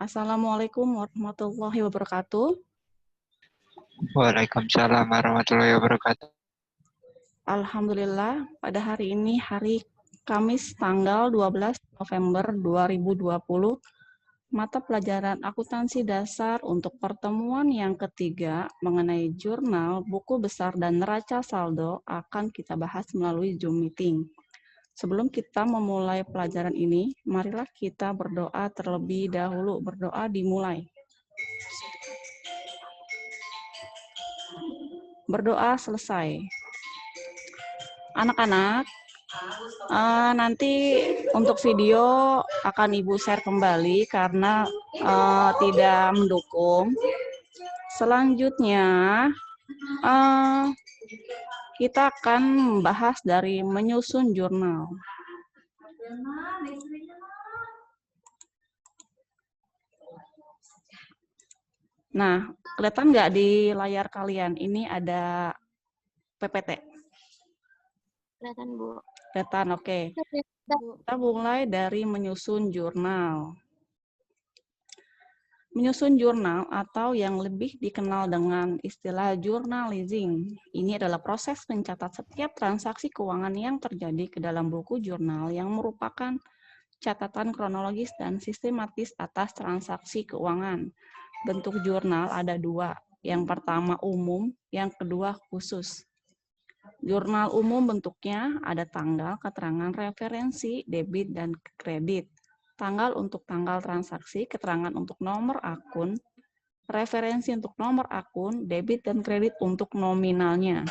Assalamualaikum warahmatullahi wabarakatuh. Waalaikumsalam warahmatullahi wabarakatuh. Alhamdulillah, pada hari ini hari Kamis tanggal 12 November 2020, mata pelajaran akuntansi dasar untuk pertemuan yang ketiga mengenai jurnal, buku besar, dan neraca saldo akan kita bahas melalui Zoom meeting. Sebelum kita memulai pelajaran ini, marilah kita berdoa terlebih dahulu. Berdoa dimulai. Berdoa selesai. Anak-anak, nanti untuk video akan Ibu share kembali karena tidak mendukung. Selanjutnya, kita akan membahas dari menyusun jurnal. Nah, kelihatan nggak di layar kalian? Ini ada PPT. Kelihatan, Bu. Kelihatan, oke. Kita mulai dari menyusun jurnal. Menyusun jurnal atau yang lebih dikenal dengan istilah journalizing. Ini adalah proses mencatat setiap transaksi keuangan yang terjadi ke dalam buku jurnal yang merupakan catatan kronologis dan sistematis atas transaksi keuangan. Bentuk jurnal ada dua. Yang pertama umum, yang kedua khusus. Jurnal umum bentuknya ada tanggal, keterangan referensi, debit, dan kredit. Tanggal untuk tanggal transaksi, keterangan untuk nomor akun, referensi untuk nomor akun, debit, dan kredit untuk nominalnya.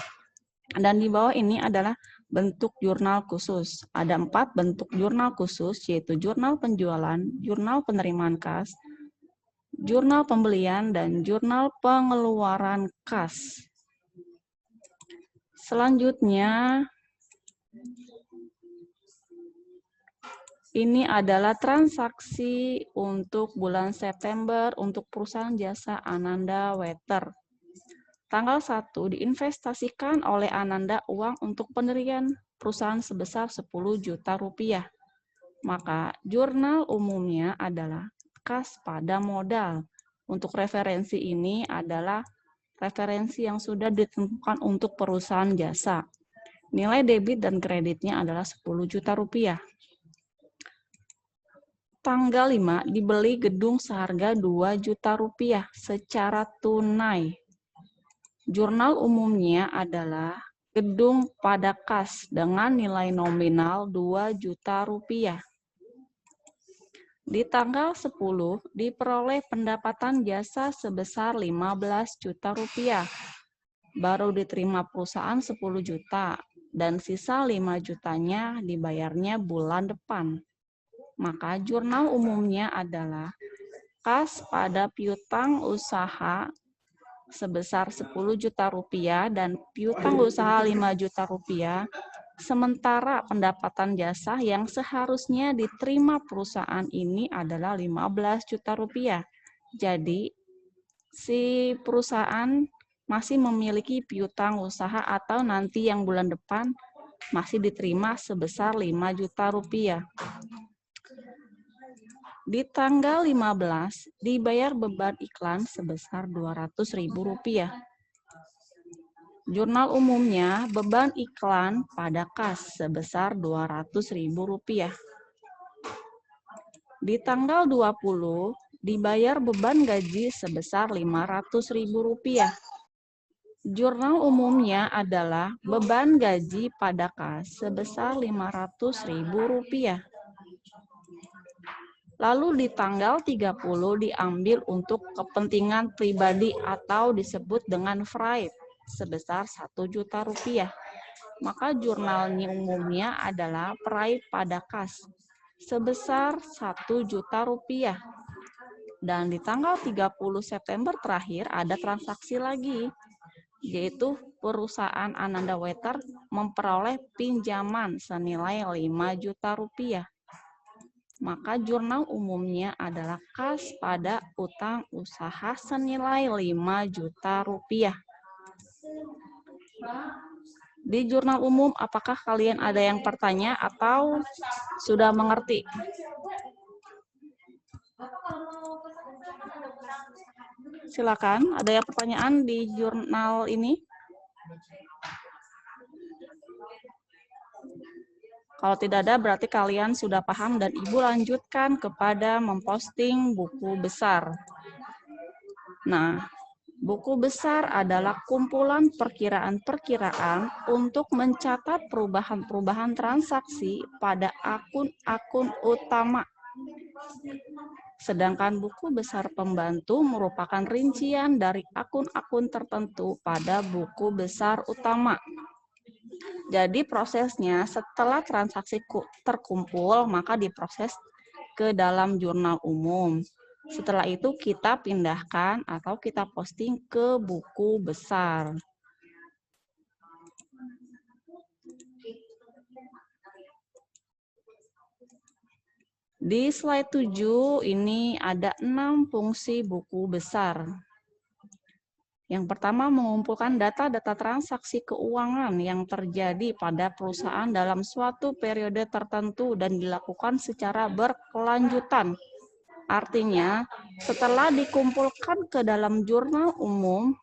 Dan di bawah ini adalah bentuk jurnal khusus. Ada 4 bentuk jurnal khusus, yaitu jurnal penjualan, jurnal penerimaan kas, jurnal pembelian, dan jurnal pengeluaran kas. Selanjutnya, ini adalah transaksi untuk bulan September untuk perusahaan jasa Ananda Wetter. Tanggal 1 diinvestasikan oleh Ananda uang untuk pendirian perusahaan sebesar 10 juta rupiah. Maka jurnal umumnya adalah kas pada modal. Untuk referensi ini adalah referensi yang sudah ditentukan untuk perusahaan jasa. Nilai debit dan kreditnya adalah 10 juta rupiah. Tanggal 5 dibeli gedung seharga 2 juta rupiah secara tunai. Jurnal umumnya adalah gedung pada kas dengan nilai nominal 2 juta rupiah. Di tanggal 10 diperoleh pendapatan jasa sebesar 15 juta rupiah. Baru diterima perusahaan 10 juta dan sisa 5 jutanya dibayarnya bulan depan. Maka jurnal umumnya adalah kas pada piutang usaha sebesar 10 juta rupiah dan piutang usaha 5 juta rupiah. Sementara pendapatan jasa yang seharusnya diterima perusahaan ini adalah 15 juta rupiah. Jadi, si perusahaan masih memiliki piutang usaha atau nanti yang bulan depan masih diterima sebesar 5 juta rupiah. Di tanggal 15 dibayar beban iklan sebesar 200.000 rupiah. Jurnal umumnya beban iklan pada kas sebesar 200.000 rupiah. Di tanggal 20 dibayar beban gaji sebesar 500.000 rupiah. Jurnal umumnya adalah beban gaji pada kas sebesar 500.000 rupiah. Lalu di tanggal 30 diambil untuk kepentingan pribadi atau disebut dengan fraud sebesar 1 juta rupiah. Maka jurnalnya umumnya adalah fraud pada kas sebesar 1 juta rupiah. Dan di tanggal 30 September terakhir ada transaksi lagi, yaitu perusahaan Ananda Wetter memperoleh pinjaman senilai 5 juta rupiah. Maka jurnal umumnya adalah kas pada utang usaha senilai 5 juta rupiah. Di jurnal umum, apakah kalian ada yang bertanya atau sudah mengerti? Silakan, ada yang pertanyaan di jurnal ini? Kalau tidak ada, berarti kalian sudah paham dan Ibu lanjutkan kepada memposting buku besar. Nah, buku besar adalah kumpulan perkiraan-perkiraan untuk mencatat perubahan-perubahan transaksi pada akun-akun utama. Sedangkan buku besar pembantu merupakan rincian dari akun-akun tertentu pada buku besar utama. Jadi prosesnya setelah transaksi terkumpul, maka diproses ke dalam jurnal umum. Setelah itu kita pindahkan atau kita posting ke buku besar. Di slide 7 ini ada 6 fungsi buku besar. Yang pertama, mengumpulkan data-data transaksi keuangan yang terjadi pada perusahaan dalam suatu periode tertentu dan dilakukan secara berkelanjutan. Artinya, setelah dikumpulkan ke dalam jurnal umum,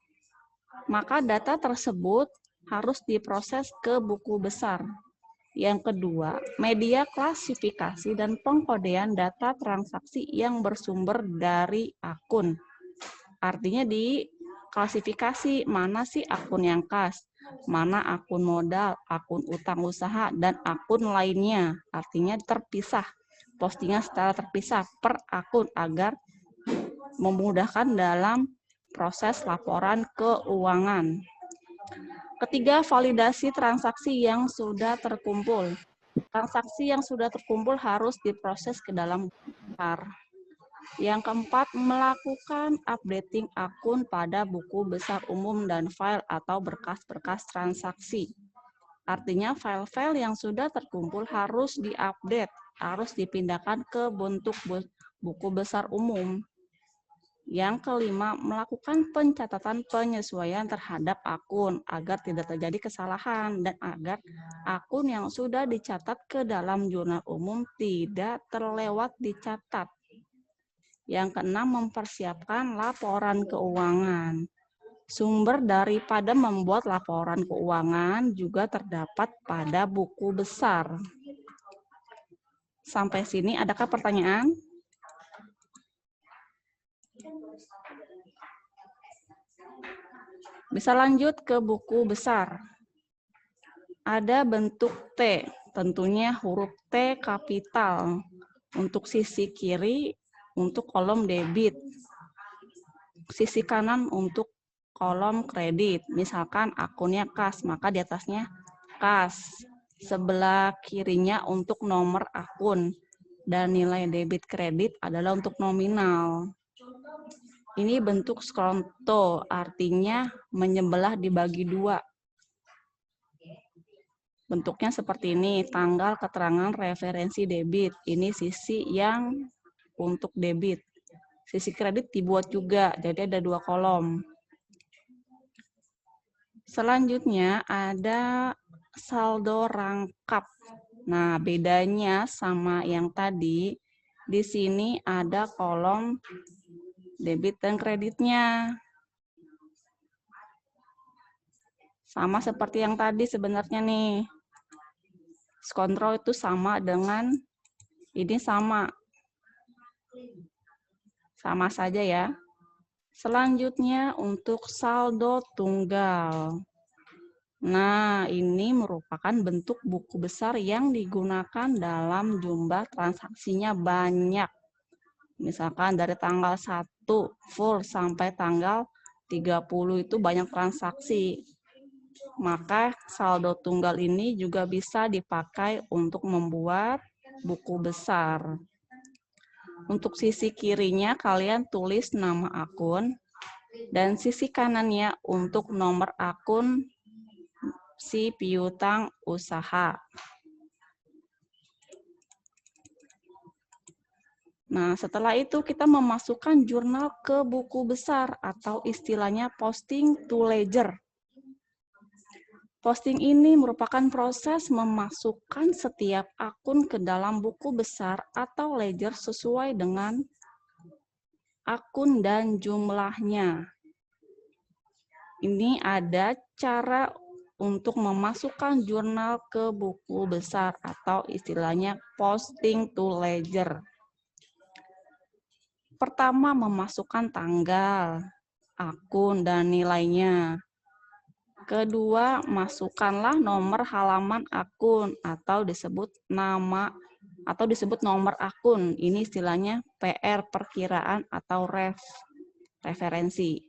maka data tersebut harus diproses ke buku besar. Yang kedua, media klasifikasi dan pengkodean data transaksi yang bersumber dari akun. Artinya klasifikasi mana sih akun yang kas, mana akun modal, akun utang usaha, dan akun lainnya. Artinya terpisah, postingan secara terpisah per akun agar memudahkan dalam proses laporan keuangan. Ketiga, validasi transaksi yang sudah terkumpul. Transaksi yang sudah terkumpul harus diproses ke dalam besar. Yang keempat, melakukan updating akun pada buku besar umum dan file atau berkas-berkas transaksi. Artinya file-file yang sudah terkumpul harus diupdate, harus dipindahkan ke bentuk buku besar umum. Yang kelima, melakukan pencatatan penyesuaian terhadap akun agar tidak terjadi kesalahan dan agar akun yang sudah dicatat ke dalam jurnal umum tidak terlewat dicatat. Yang keenam, mempersiapkan laporan keuangan. Sumber daripada membuat laporan keuangan juga terdapat pada buku besar. Sampai sini, adakah pertanyaan? Bisa lanjut ke buku besar. Ada bentuk T, tentunya huruf T kapital. Untuk sisi kiri, untuk kolom debit. Sisi kanan untuk kolom kredit. Misalkan akunnya kas, maka di atasnya kas. Sebelah kirinya untuk nomor akun. Dan nilai debit kredit adalah untuk nominal. Ini bentuk skonto, artinya menyebelah dibagi dua. Bentuknya seperti ini, tanggal keterangan referensi debit. Ini sisi yang untuk debit. Sisi kredit dibuat juga, jadi ada dua kolom. Selanjutnya ada saldo rangkap. Nah, bedanya sama yang tadi, di sini ada kolom debit dan kreditnya. Sama seperti yang tadi sebenarnya nih. Skonto itu sama dengan ini sama. Sama saja ya. Selanjutnya untuk saldo tunggal. Nah, ini merupakan bentuk buku besar yang digunakan dalam jumlah transaksinya banyak. Misalkan dari tanggal 1 full sampai tanggal 30 itu banyak transaksi. Maka saldo tunggal ini juga bisa dipakai untuk membuat buku besar. Untuk sisi kirinya kalian tulis nama akun dan sisi kanannya untuk nomor akun si piutang usaha. Nah, setelah itu kita memasukkan jurnal ke buku besar atau istilahnya posting to ledger. Posting ini merupakan proses memasukkan setiap akun ke dalam buku besar atau ledger sesuai dengan akun dan jumlahnya. Ini ada cara untuk memasukkan jurnal ke buku besar atau istilahnya posting to ledger. Pertama, memasukkan tanggal, akun, dan nilainya. Kedua, masukkanlah nomor halaman akun atau disebut nama atau disebut nomor akun. Ini istilahnya PR, perkiraan atau referensi.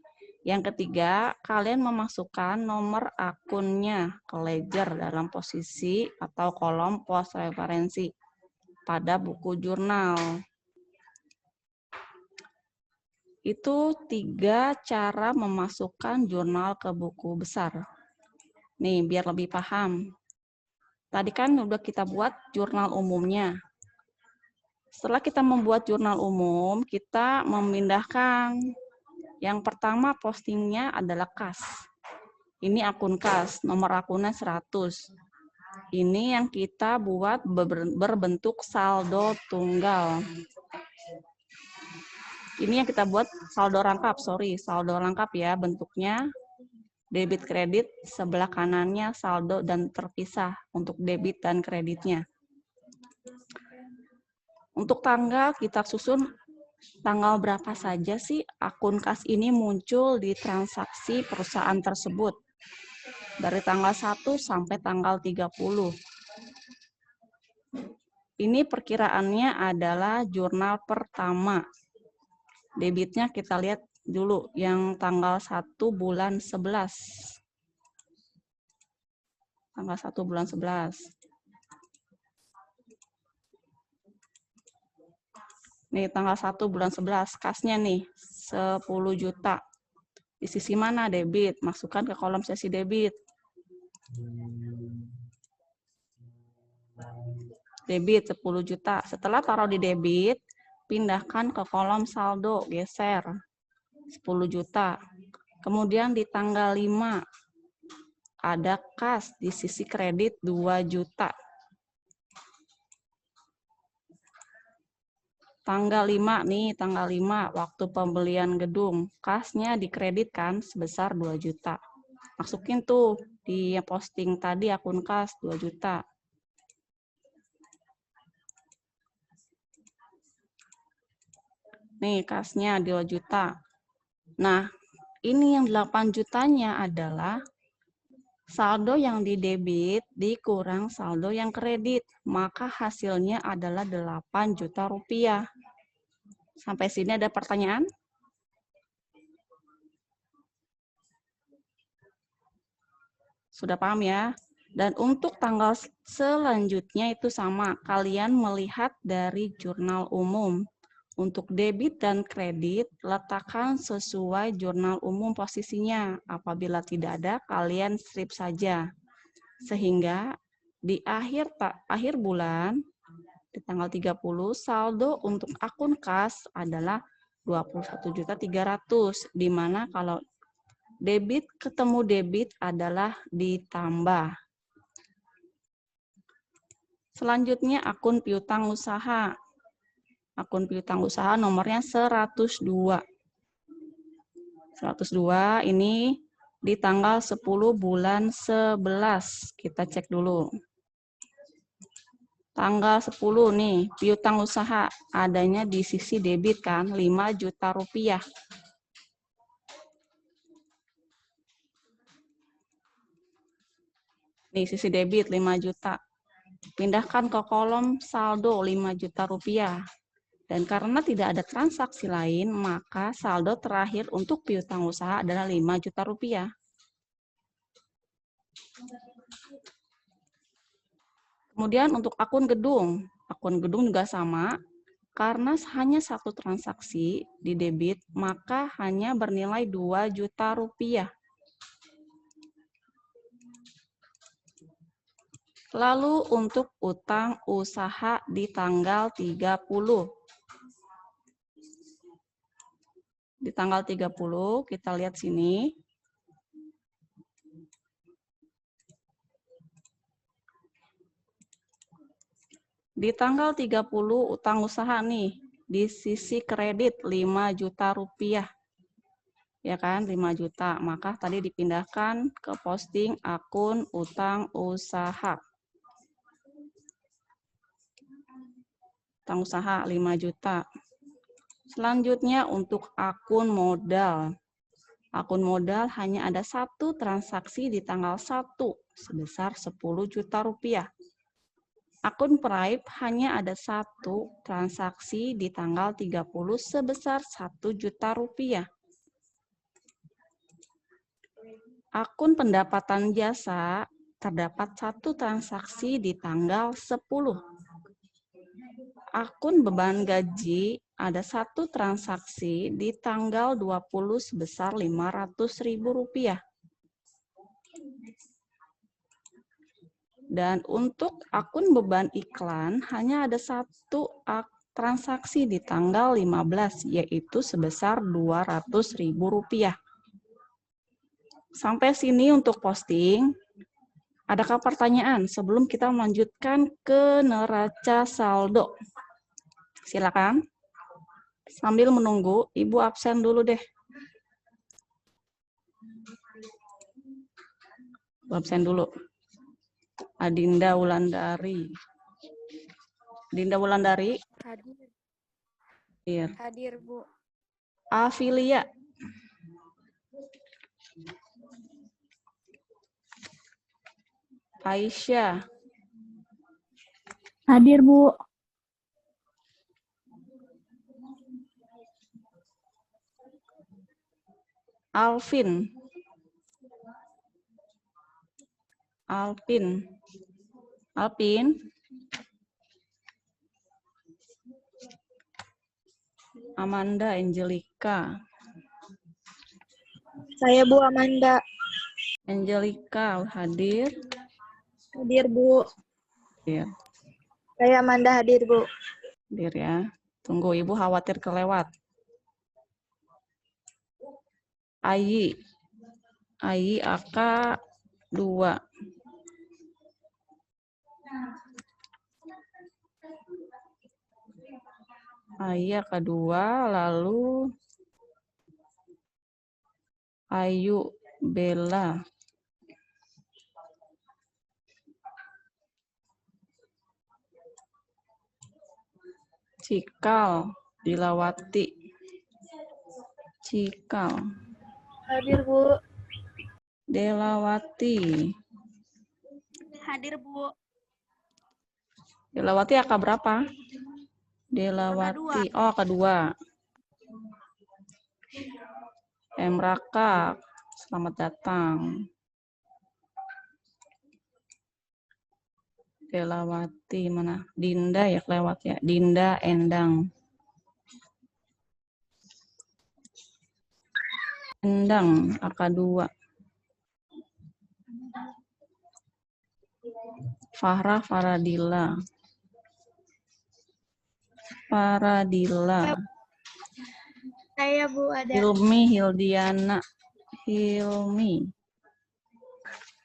Yang ketiga, kalian memasukkan nomor akunnya ke ledger dalam posisi atau kolom pos referensi pada buku jurnal. Itu 3 cara memasukkan jurnal ke buku besar. Nih, biar lebih paham. Tadi kan udah kita buat jurnal umumnya. Setelah kita membuat jurnal umum, kita memindahkan. Yang pertama postingnya adalah kas. Ini akun kas, nomor akunnya 100. Ini yang kita buat berbentuk saldo tunggal. Ini yang kita buat saldo rangkap, saldo rangkap ya bentuknya. Debit kredit, sebelah kanannya saldo dan terpisah untuk debit dan kreditnya. Untuk tanggal kita susun tanggal berapa saja sih akun kas ini muncul di transaksi perusahaan tersebut. Dari tanggal 1 sampai tanggal 30. Ini perkiraannya adalah jurnal pertama. Debitnya kita lihat dulu yang tanggal 1 bulan 11. Tanggal 1 bulan 11. Nih, tanggal 1 bulan 11, kasnya nih, 10 juta. Di sisi mana debit? Masukkan ke kolom sesi debit. Debit 10 juta. Setelah taruh di debit, pindahkan ke kolom saldo, geser. 10 juta. Kemudian di tanggal 5, ada kas di sisi kredit 2 juta. Tanggal 5 nih, tanggal 5 waktu pembelian gedung. Kasnya dikreditkan sebesar 2 juta. Masukin tuh di posting tadi akun kas 2 juta. Nih kasnya 2 juta. Nah, ini yang 8 jutanya adalah saldo yang didebit dikurang saldo yang kredit. Maka hasilnya adalah 8 juta rupiah. Sampai sini ada pertanyaan? Sudah paham ya? Dan untuk tanggal selanjutnya itu sama. Kalian melihat dari jurnal umum. Untuk debit dan kredit, letakkan sesuai jurnal umum posisinya. Apabila tidak ada, kalian strip saja. Sehingga di akhir bulan, di tanggal 30, saldo untuk akun kas adalah 21.300.000, di mana kalau debit ketemu debit adalah ditambah. Selanjutnya akun piutang usaha. Akun piutang usaha nomornya 102. 102 ini di tanggal 10 bulan 11. Kita cek dulu. Tanggal 10 nih, piutang usaha adanya di sisi debit kan, 5 juta rupiah. Nih, sisi debit 5 juta. Pindahkan ke kolom saldo 5 juta rupiah. Dan karena tidak ada transaksi lain, maka saldo terakhir untuk piutang usaha adalah 5 juta rupiah. Kemudian untuk akun gedung juga sama, karena hanya satu transaksi di debit, maka hanya bernilai 2 juta rupiah. Lalu untuk utang usaha di tanggal 30. Di tanggal 30, kita lihat sini. Di tanggal 30 utang usaha nih, di sisi kredit 5 juta rupiah. Ya kan, 5 juta. Maka tadi dipindahkan ke posting akun utang usaha. Utang usaha 5 juta. Selanjutnya untuk akun modal. Akun modal hanya ada satu transaksi di tanggal 1 sebesar 10 juta rupiah. Akun Prive hanya ada satu transaksi di tanggal 30 sebesar 1 juta rupiah. Akun pendapatan jasa terdapat satu transaksi di tanggal 10. Akun beban gaji ada satu transaksi di tanggal 20 sebesar Rp500.000. Dan untuk akun beban iklan hanya ada satu transaksi di tanggal 15, yaitu sebesar Rp200.000. Sampai sini untuk posting. Adakah pertanyaan sebelum kita melanjutkan ke neraca saldo? Silakan. Sambil menunggu, Ibu absen dulu deh. Ibu absen dulu. Adinda Wulandari. Adinda Wulandari. Hadir. Iya. Hadir, Bu. Afilia. Aisyah. Hadir, Bu. Alvin. Alpin. Alpin. Amanda Angelika. Saya Bu Amanda. Angelika hadir. Hadir, Bu. Hadir. Saya Amanda hadir, Bu. Hadir ya. Tunggu, Ibu khawatir kelewat. Ayi. Ayi AK 2. Ayi AK 2, lalu Ayu Bella. Cikal Dilawati. Cikal. Hadir, Bu. Delawati. Hadir, Bu. Delawati AK berapa? Delawati. Oh, kedua. Emraka. Selamat datang. Delawati mana? Dinda ya kelewat ya. Dinda Endang. Endang AK 2. Farah Faradila. Faradila. Saya, Bu, ada. Hilmi Hildiana. Hilmi.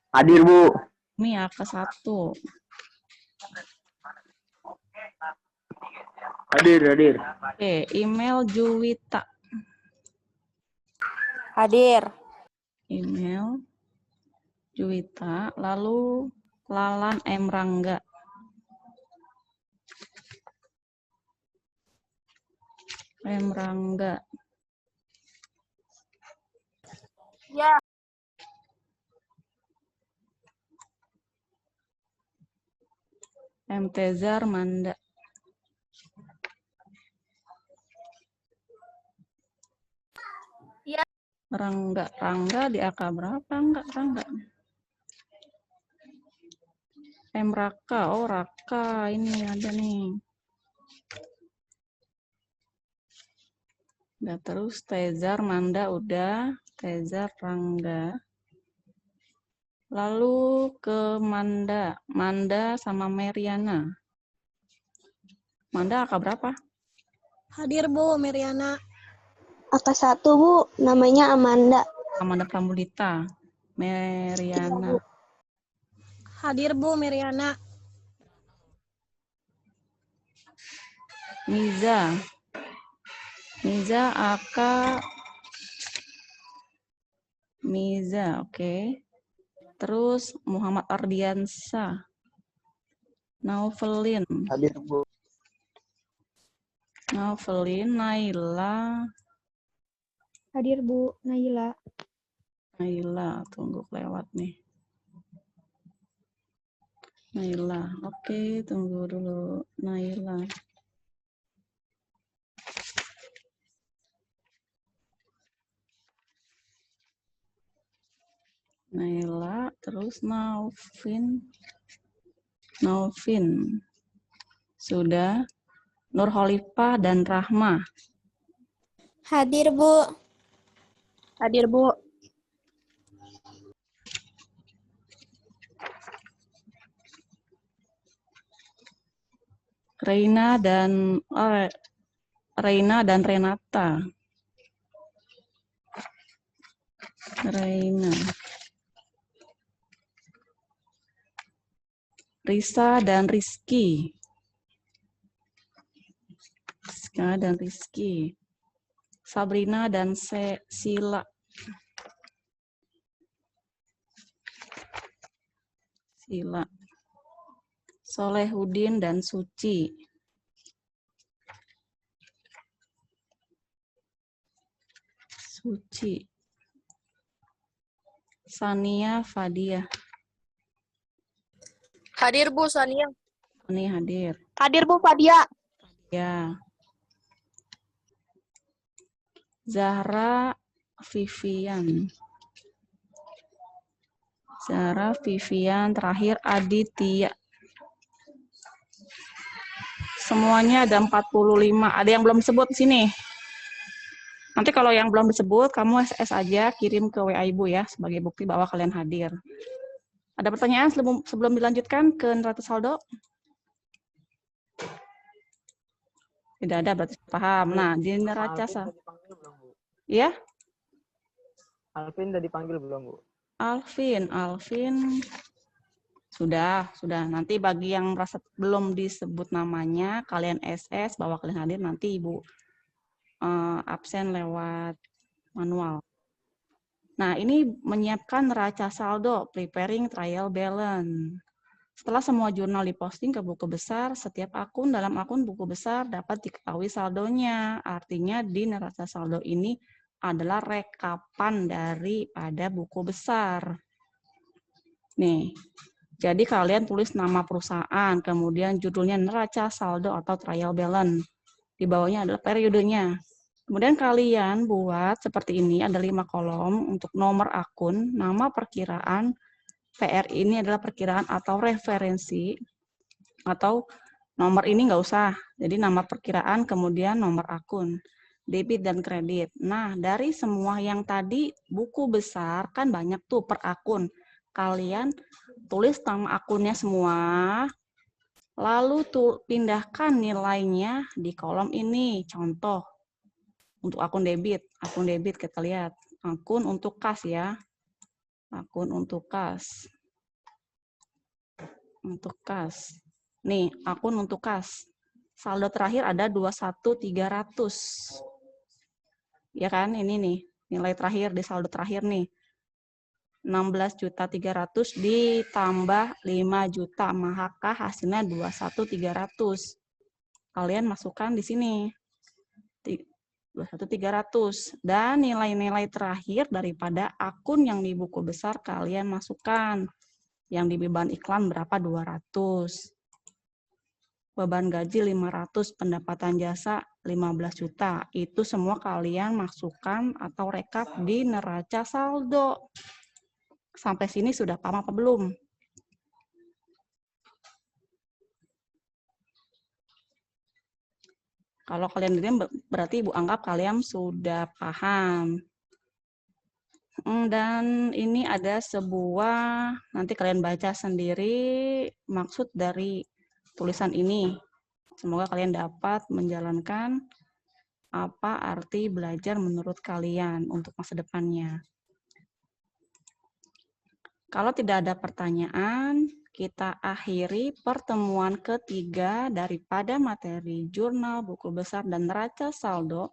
Hadir, Bu. Hilmi AK 1. Hadir. Oke, email Juwita. Hadir. Email Juwita, lalu Lalan M. Rangga. M. Rangga. Ya. M. Tezar Manda. Ya. Rangga di AK berapa? Enggak, Rangga. M. Raka, oh Raka, ini ada nih. Udah, terus Tezar Manda udah, Tezar Rangga. Lalu ke Manda sama Meriana. Manda AK berapa? Hadir, Bu, Meriana. Angka 1, Bu. Namanya Amanda. Amanda Pramudita. Meriana. Hadir, Bu, Meriana. Miza. Miza, Aka, Miza, oke. Terus Muhammad Ardiansa, Naufelin, Hadir, Bu. Naila, Hadir Bu. Naila. Naila, tunggu lewat nih. Naila, oke, tunggu dulu. Naila. Naila, terus Naufin. Sudah. Nurholifah dan Rahma. Hadir Bu. Hadir Bu. Reina dan Renata. Reina. Risa dan Rizky. Rizka dan Rizky. Sabrina dan Sila. Solehudin dan Suci. Sania, Fadia. Hadir Bu Sania. Ini hadir. Hadir Bu Fadia. Ya. Zahra, Vivian, terakhir Aditya. Semuanya ada 45. Ada yang belum disebut di sini. Nanti kalau yang belum disebut, kamu SS aja, kirim ke WA Ibu ya, sebagai bukti bahwa kalian hadir. Ada pertanyaan sebelum dilanjutkan ke neraca saldo? Tidak ada, berarti paham. Nah, di neraca saldo. Ya? Alvin udah dipanggil belum, Bu? Alvin. Sudah. Nanti bagi yang merasa belum disebut namanya, kalian SS bahwa kalian hadir, nanti Ibu absen lewat manual. Nah, ini menyiapkan neraca saldo, preparing trial balance. Setelah semua jurnal diposting ke buku besar, setiap akun dalam akun buku besar dapat diketahui saldonya. Artinya di neraca saldo ini adalah rekapan daripada buku besar. Nih, jadi kalian tulis nama perusahaan, kemudian judulnya neraca saldo atau trial balance. Di bawahnya adalah periodenya. Kemudian kalian buat seperti ini, ada 5 kolom untuk nomor akun, nama perkiraan, PR ini adalah perkiraan atau referensi, atau nomor ini nggak usah, jadi nama perkiraan, kemudian nomor akun, debit dan kredit. Nah, dari semua yang tadi buku besar, kan banyak tuh per akun. Kalian tulis nama akunnya semua, lalu pindahkan nilainya di kolom ini, contoh. Untuk akun debit kita lihat. Akun untuk kas ya. Akun untuk kas. Nih, akun untuk kas. Saldo terakhir ada 21.300. Ya kan? Ini nih, nilai terakhir di saldo terakhir nih. 16.300.000 ditambah 5 juta, maka hasilnya 21.300. Kalian masukkan di sini. 21.300 dan nilai-nilai terakhir daripada akun yang di buku besar kalian masukkan. Yang di beban iklan berapa? 200. Beban gaji 500, pendapatan jasa 15 juta. Itu semua kalian masukkan atau rekap di neraca saldo. Sampai sini sudah paham apa belum? Kalau kalian diam berarti Ibu anggap kalian sudah paham. Dan ini ada sebuah, nanti kalian baca sendiri maksud dari tulisan ini. Semoga kalian dapat menjalankan apa arti belajar menurut kalian untuk masa depannya. Kalau tidak ada pertanyaan, kita akhiri pertemuan ketiga daripada materi jurnal, buku besar, dan neraca saldo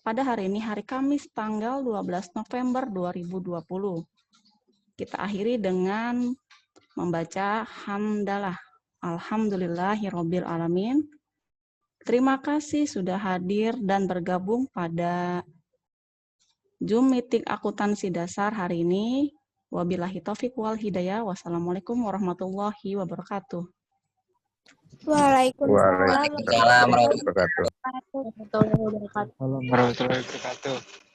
pada hari ini, hari Kamis, tanggal 12 November 2020. Kita akhiri dengan membaca hamdalah. Alhamdulillahirabbil alamin. Terima kasih sudah hadir dan bergabung pada Zoom meeting akuntansi dasar hari ini. Wabillahi taufiq wal hidayah. Wassalamualaikum warahmatullahi wabarakatuh. Waalaikumsalam Waalaikumsalam warahmatullahi wabarakatuh. warahmatullahi wabarakatuh. Warahmatullahi wabarakatuh.